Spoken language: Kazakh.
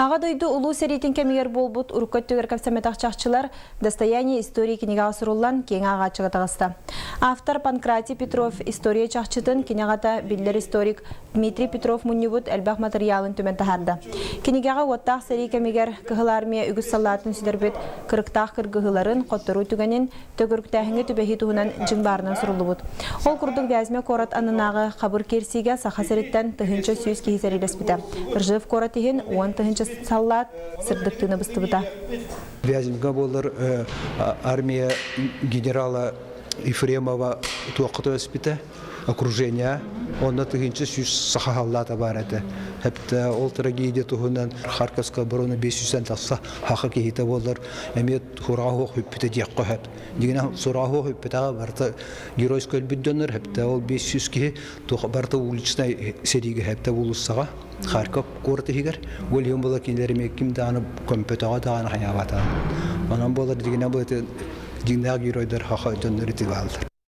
Аға дойду улу серитин кемигер болбут уруккөттөгер капсаметақчақчылар достояние истории кинега суруллан кең ағачыға тағыста. Автор Панкратий Петров история чақчытын кинегата биллер историк Дмитрий Петров муннибут әлбақ материалын төмен тахарды. Кинегага оттақ сери кемигер кығылармия үгіс саллатын сүдербет кырықтақ кыргығыларын қоттыру түгенін төгіріктәхіңі түбәхи туғынан жыңбарынан сурулубут. Ол күрдің бәзме корат анынағы қабыр керсиге сақа сереттен тұхынчы сүйіз кейсерелеспіті. Ржев коратығын 10 тұхынчы саллат сырдықтыны бұстыбыта. Вязимга болар армия генерала Ефремова туақыты өспіті, окружение, онда тұхынчы сүйіз сақа халлата бар әді. Хәпті ол трагедия тұхынан Харьковска бұрыны 500-тен тақса хақы кейті болар. Әмет хұрағы өппіті деққа әп. Дегенен сұрағы өппітіға барты геройскі өлбідденер, хәпті ол 500 ке барты уличной сериге хәпті болуссаға. Харьков корты хигер, ол ем бола кендеріме кімді аны көмпетаға дағаны қайнағата. Онан болар дегенен бұл дегенен геройдар хақы өтендері тегі алды.